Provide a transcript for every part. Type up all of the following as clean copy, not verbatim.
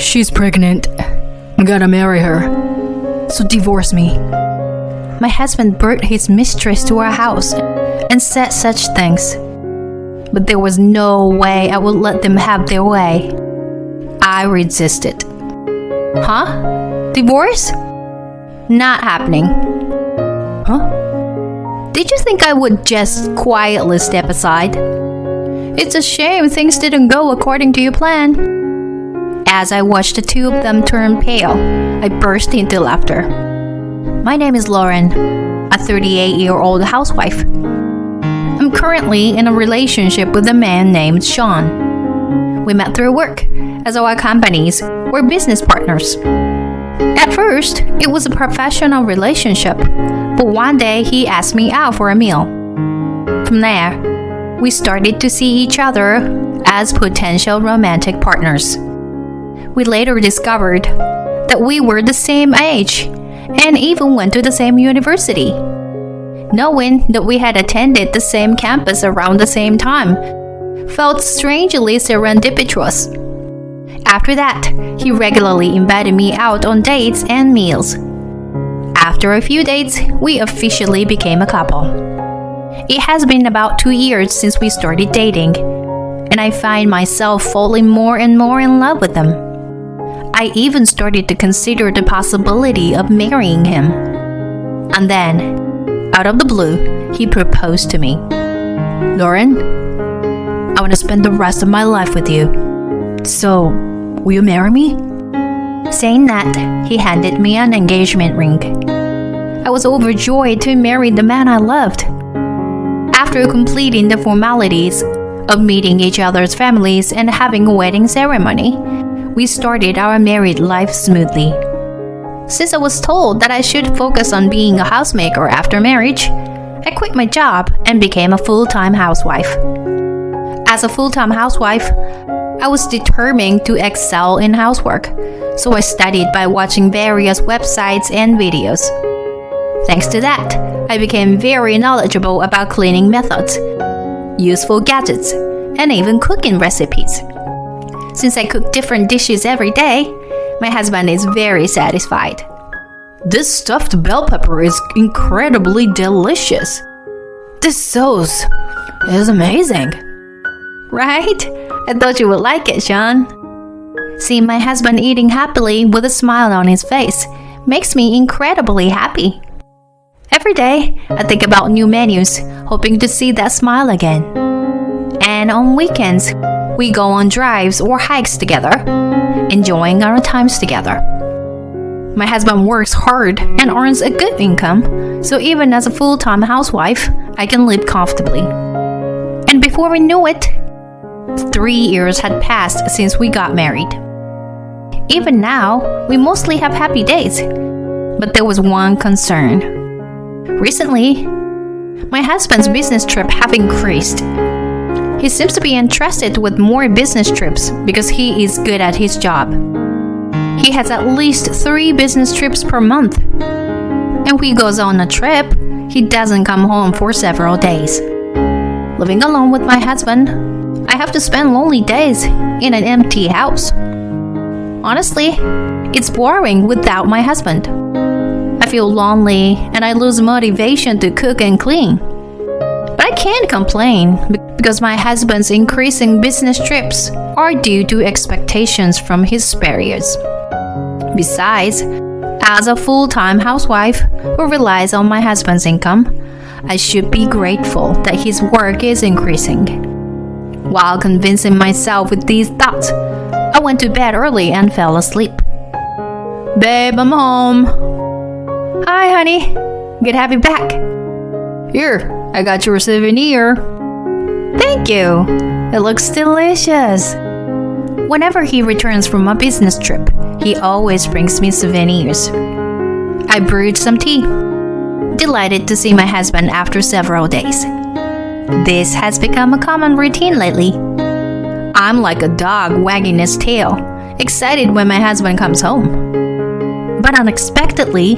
She's pregnant. I gotta marry her. So divorce me. My husband brought his mistress to our house and said such things. But there was no way I would let them have their way. I resisted. Huh? Divorce? Not happening. Huh? Did you think I would just quietly step aside? It's a shame things didn't go according to your plan. As I watched the two of them turn pale, I burst into laughter. My name is Lauren, a 38-year-old housewife. I'm currently in a relationship with a man named Sean. We met through work, as our companies were business partners. At first, it was a professional relationship, but one day he asked me out for a meal. From there, we started to see each other as potential romantic partners. We later discovered that we were the same age and even went to the same university. Knowing that we had attended the same campus around the same time felt strangely serendipitous. After that, he regularly invited me out on dates and meals. After a few dates, we officially became a couple. It has been about 2 years since we started dating, and I find myself falling more and more in love with him. I even started to consider the possibility of marrying him. And then, out of the blue, he proposed to me. Lauren, I want to spend the rest of my life with you. So, will you marry me? Saying that, he handed me an engagement ring. I was overjoyed to marry the man I loved. After completing the formalities of meeting each other's families and having a wedding ceremony, we started our married life smoothly. Since I was told that I should focus on being a housemaker after marriage, I quit my job and became a full-time housewife. As a full-time housewife, I was determined to excel in housework, so I studied by watching various websites and videos. Thanks to that, I became very knowledgeable about cleaning methods, useful gadgets, and even cooking recipes. Since I cook different dishes every day, my husband is very satisfied. This stuffed bell pepper is incredibly delicious. This sauce is amazing. Right? I thought you would like it, Sean. Seeing my husband eating happily with a smile on his face makes me incredibly happy. Every day, I think about new menus, hoping to see that smile again. And on weekends, we go on drives or hikes together, enjoying our times together. My husband works hard and earns a good income, so even as a full-time housewife, I can live comfortably. And before we knew it, 3 years had passed since we got married. Even now, we mostly have happy days, but there was one concern. Recently, my husband's business trips have increased. He seems to be entrusted with more business trips because he is good at his job. He has at least 3 business trips per month. And when he goes on a trip, he doesn't come home for several days. Living alone with my husband, I have to spend lonely days in an empty house. Honestly, it's boring without my husband. I feel lonely and I lose motivation to cook and clean. But I can't complain because my husband's increasing business trips are due to expectations from his superiors. Besides, as a full-time housewife who relies on my husband's income, I should be grateful that his work is increasing. While convincing myself with these thoughts, I went to bed early and fell asleep. Babe, I'm home. Hi, honey. Good to have you back. Here, I got your souvenir. Thank you. It looks delicious. Whenever he returns from a business trip, he always brings me souvenirs. I brewed some tea. Delighted to see my husband after several days. This has become a common routine lately. I'm like a dog wagging his tail, excited when my husband comes home. But unexpectedly,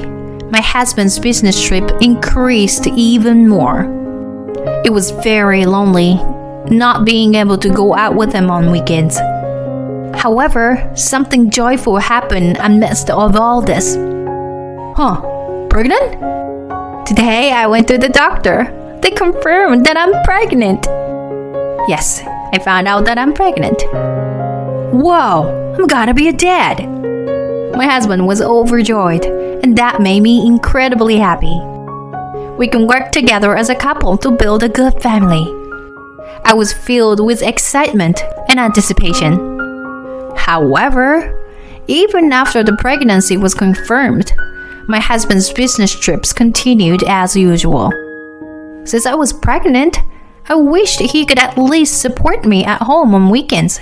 my husband's business trip increased even more. It was very lonely, not being able to go out with him on weekends. However, something joyful happened amidst of all this. Huh, pregnant? Today I went to the doctor. They confirmed that I'm pregnant. Yes, I found out that I'm pregnant. Whoa, I'm gonna be a dad. My husband was overjoyed, and that made me incredibly happy. We can work together as a couple to build a good family. I was filled with excitement and anticipation. However, even after the pregnancy was confirmed, my husband's business trips continued as usual. Since I was pregnant, I wished he could at least support me at home on weekends.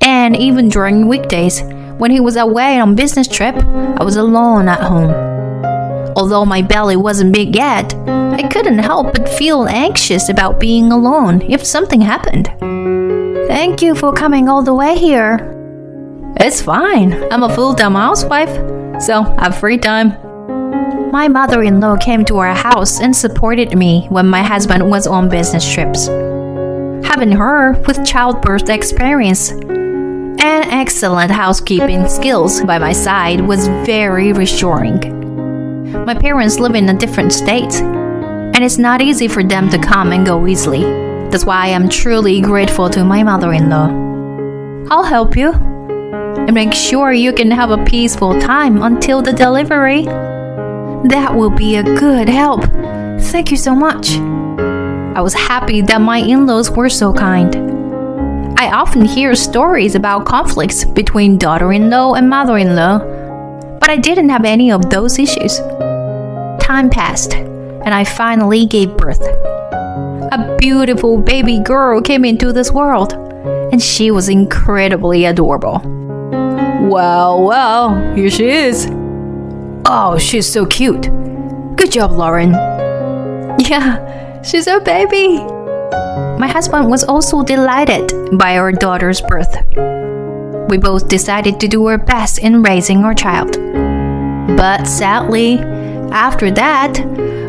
And even during weekdays, when he was away on business trip, I was alone at home. Although my belly wasn't big yet, I couldn't help but feel anxious about being alone if something happened. Thank you for coming all the way here. It's fine. I'm a full-time housewife, so I have free time. My mother-in-law came to our house and supported me when my husband was on business trips. Having her with childbirth experience and excellent housekeeping skills by my side was very reassuring. My parents live in a different state, and it's not easy for them to come and go easily. That's why I'm truly grateful to my mother-in-law. I'll help you and make sure you can have a peaceful time until the delivery. That will be a good help. Thank you so much. I was happy that my in-laws were so kind. I often hear stories about conflicts between daughter-in-law and mother-in-law, but I didn't have any of those issues. Time passed, and I finally gave birth. A beautiful baby girl came into this world, and she was incredibly adorable. Well, here she is. Oh, she's so cute. Good job, Lauren. Yeah, she's a baby. My husband was also delighted by our daughter's birth. We both decided to do our best in raising our child. But sadly, after that,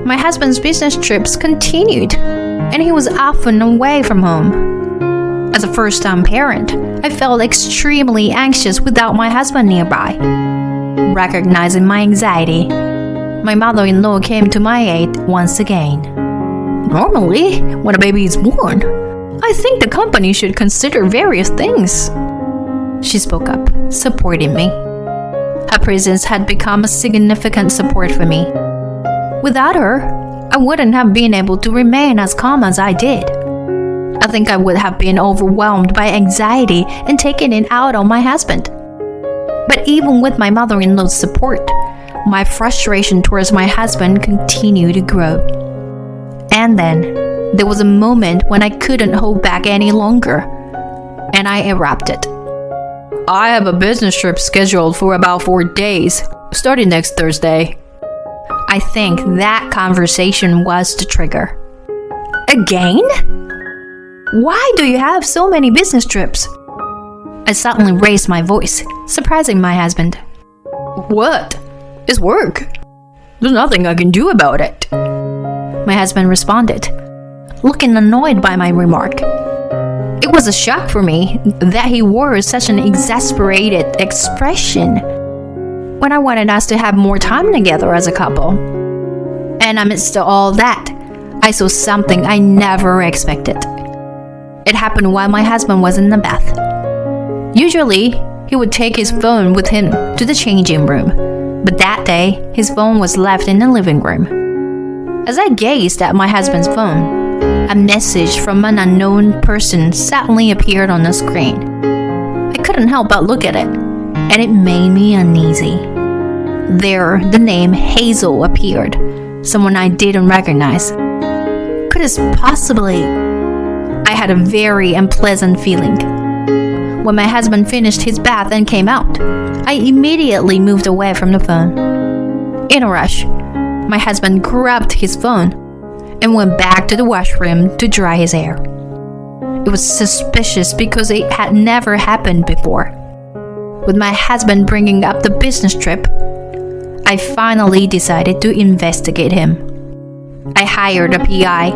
my husband's business trips continued, and he was often away from home. As a first-time parent, I felt extremely anxious without my husband nearby. Recognizing my anxiety, my mother-in-law came to my aid once again. Normally, when a baby is born, I think the company should consider various things. She spoke up, supporting me. Her presence had become a significant support for me. Without her, I wouldn't have been able to remain as calm as I did. I think I would have been overwhelmed by anxiety and taken it out on my husband. But even with my mother-in-law's support, my frustration towards my husband continued to grow. And then, there was a moment when I couldn't hold back any longer, and I erupted. I have a business trip scheduled for about 4 days, starting next Thursday. I think that conversation was the trigger. Again? Why do you have so many business trips? I suddenly raised my voice, surprising my husband. What? It's work. There's nothing I can do about it. My husband responded, looking annoyed by my remark. It was a shock for me that he wore such an exasperated expression when I wanted us to have more time together as a couple. And amidst all that, I saw something I never expected. It happened while my husband was in the bath. Usually, he would take his phone with him to the changing room, but that day, his phone was left in the living room. As I gazed at my husband's phone, a message from an unknown person suddenly appeared on the screen. I couldn't help but look at it, and it made me uneasy. There, the name Hazel appeared, someone I didn't recognize. Could this possibly... I had a very unpleasant feeling. When my husband finished his bath and came out, I immediately moved away from the phone. In a rush, my husband grabbed his phone and went back to the washroom to dry his hair. It was suspicious because it had never happened before. With my husband bringing up the business trip, I finally decided to investigate him. I hired a PI,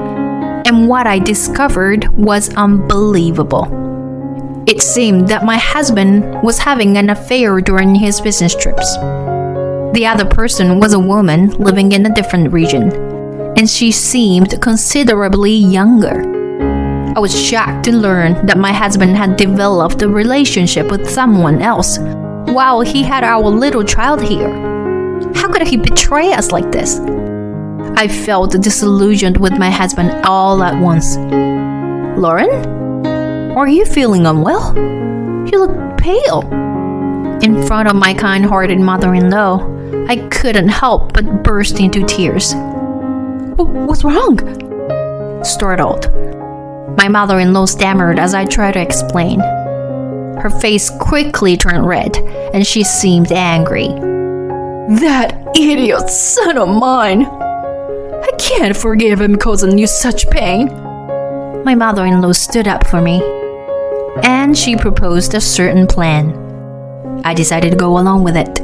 and what I discovered was unbelievable. It seemed that my husband was having an affair during his business trips. The other person was a woman living in a different region, and she seemed considerably younger. I was shocked to learn that my husband had developed a relationship with someone else while he had our little child here. How could he betray us like this? I felt disillusioned with my husband all at once. Lauren? Are you feeling unwell? You look pale. In front of my kind-hearted mother-in-law, I couldn't help but burst into tears. What's wrong? Startled, my mother-in-law stammered as I tried to explain. Her face quickly turned red, and she seemed angry. That idiot son of mine! I can't forgive him causing you such pain. My mother-in-law stood up for me, and she proposed a certain plan. I decided to go along with it.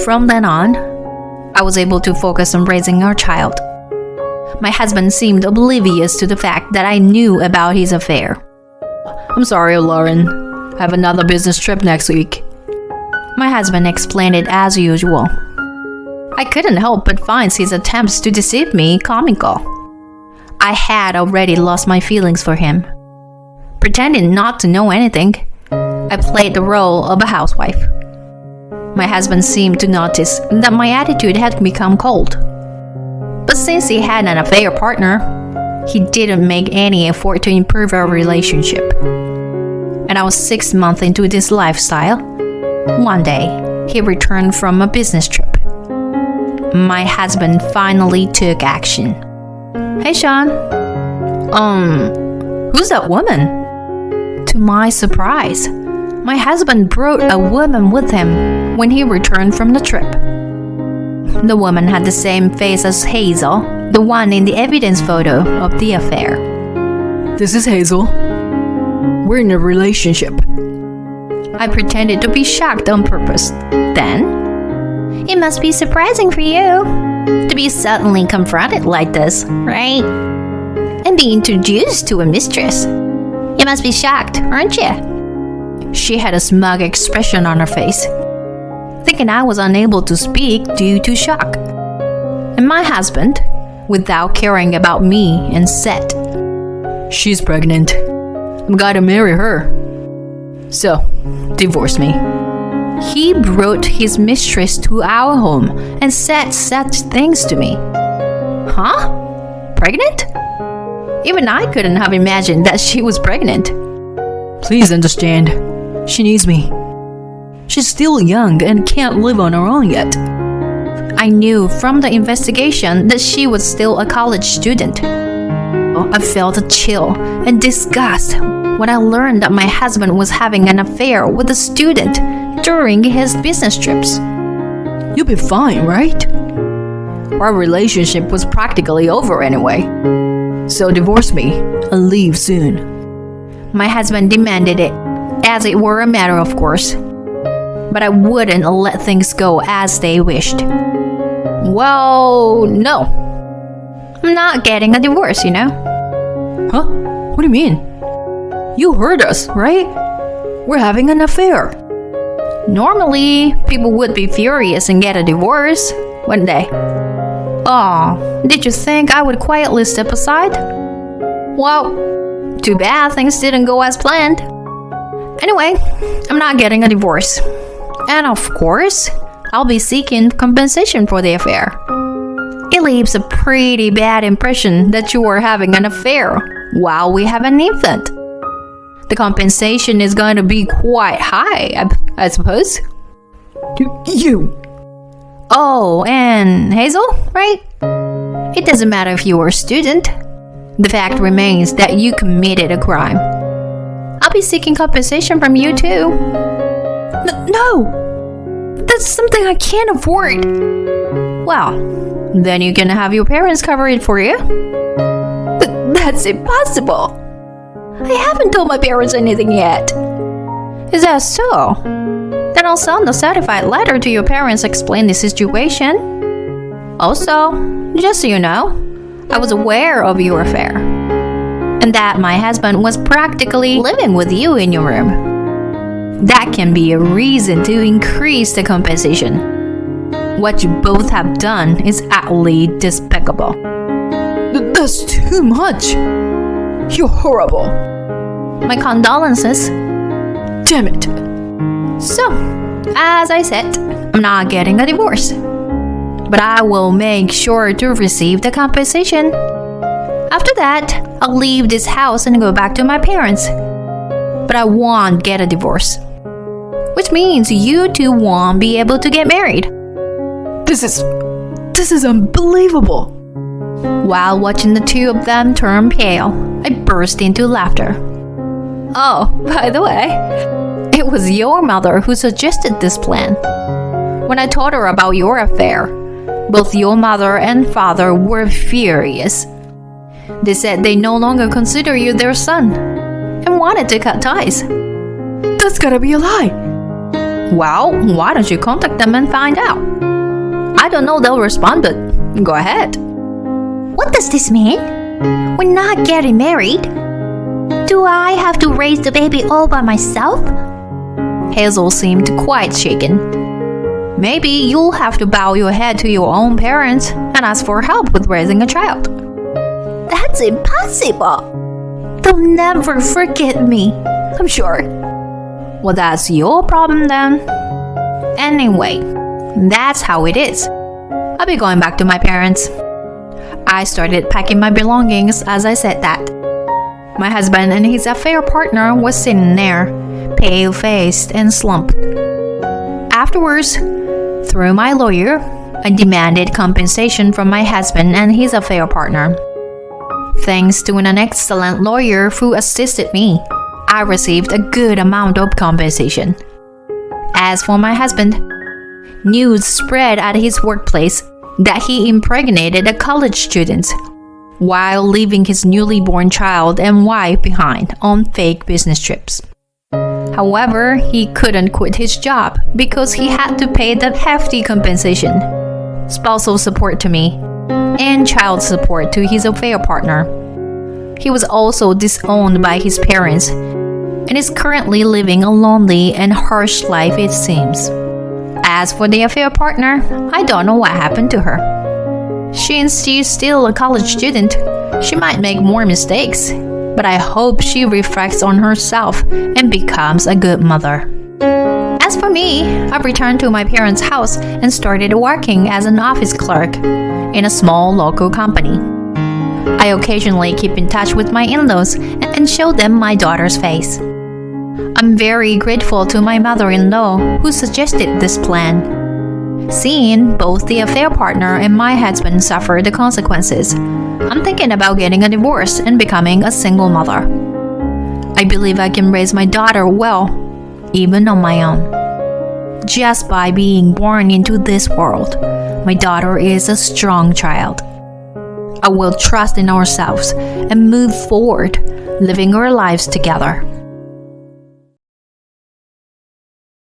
From then on, I was able to focus on raising our child. My husband seemed oblivious to the fact that I knew about his affair. I'm sorry, Lauren. I have another business trip next week. My husband explained it as usual. I couldn't help but find his attempts to deceive me comical. I had already lost my feelings for him. Pretending not to know anything, I played the role of a housewife. My husband seemed to notice that my attitude had become cold. But since he had an affair partner, he didn't make any effort to improve our relationship. And I was 6 months into this lifestyle. One day, he returned from a business trip. My husband finally took action. Hey, Sean. Who's that woman? To my surprise, my husband brought a woman with him when he returned from the trip. The woman had the same face as Hazel, the one in the evidence photo of the affair. This is Hazel. We're in a relationship. I pretended to be shocked on purpose. Then, It must be surprising for you to be suddenly confronted like this, right? And be introduced to a mistress. You must be shocked, aren't you? she had a smug expression on her face, thinking I was unable to speak due to shock. And my husband, without caring about me, and said, "She's pregnant. I'm gonna marry her. So, divorce me." He brought his mistress to our home and said such things to me. Huh? Pregnant? Even I couldn't have imagined that she was pregnant. Please understand, she needs me. She's still young and can't live on her own yet. I knew from the investigation that she was still a college student. I felt a chill and disgust when I learned that my husband was having an affair with a student during his business trips. You'll be fine, right? Our relationship was practically over anyway. So divorce me and leave soon. My husband demanded it, as it were a matter of course. But I wouldn't let things go as they wished. Well, no. I'm not getting a divorce, you know. Huh? What do you mean? You heard us, right? We're having an affair. Normally, people would be furious and get a divorce, wouldn't they? Oh, did you think I would quietly step aside? Well, too bad things didn't go as planned. Anyway, I'm not getting a divorce. And of course, I'll be seeking compensation for the affair. It leaves a pretty bad impression that you are having an affair while we have an infant. The compensation is going to be quite high, I suppose. You. Oh, and Hazel, right? It doesn't matter if you were a student. The fact remains that you committed a crime. I'll be seeking compensation from you too. No! That's something I can't afford. Well, then you can have your parents cover it for you. That's impossible. I haven't told my parents anything yet. Is that so? Then I'll send a certified letter to your parents explain the situation. Also, just so you know, I was aware of your affair. and that my husband was practically living with you in your room. That can be a reason to increase the compensation. What you both have done is utterly despicable. That's too much. You're horrible. My condolences. Damn it. So, as I said, I'm not getting a divorce. But I will make sure to receive the compensation. After that, I'll leave this house and go back to my parents. But I won't get a divorce. Which means you two won't be able to get married. This is unbelievable. While watching the two of them turn pale, I burst into laughter. Oh, by the way, it was your mother who suggested this plan. When I told her about your affair, both your mother and father were furious. They said they no longer consider you their son and wanted to cut ties. That's gotta be a lie. Well, why don't you contact them and find out? I don't know they'll respond, but go ahead. What does this mean? We're not getting married. Do I have to raise the baby all by myself? Hazel seemed quite shaken. Maybe you'll have to bow your head to your own parents and ask for help with raising a child. That's impossible. They'll never forgive me, I'm sure. Well, that's your problem then. Anyway, that's how it is. I'll be going back to my parents. I started packing my belongings as I said that. My husband and his affair partner was sitting there, pale-faced and slumped. Afterwards, through my lawyer, I demanded compensation from my husband and his affair partner. Thanks to an excellent lawyer who assisted me, I received a good amount of compensation. As for my husband, news spread at his workplace that he impregnated a college student while leaving his newly born child and wife behind on fake business trips. However, he couldn't quit his job because he had to pay the hefty compensation, spousal support to me, and child support to his affair partner. He was also disowned by his parents and is currently living a lonely and harsh life, it seems. As for the affair partner, I don't know what happened to her. Since she's still a college student, she might make more mistakes, but I hope she reflects on herself and becomes a good mother. As for me, I've returned to my parents' house and started working as an office clerk in a small local company. I occasionally keep in touch with my in-laws and show them my daughter's face. I'm very grateful to my mother-in-law who suggested this plan. Seeing both the affair partner and my husband suffer the consequences, I'm thinking about getting a divorce and becoming a single mother. I believe I can raise my daughter well, even on my own. Just by being born into this world, my daughter is a strong child. I will trust in ourselves and move forward, living our lives together.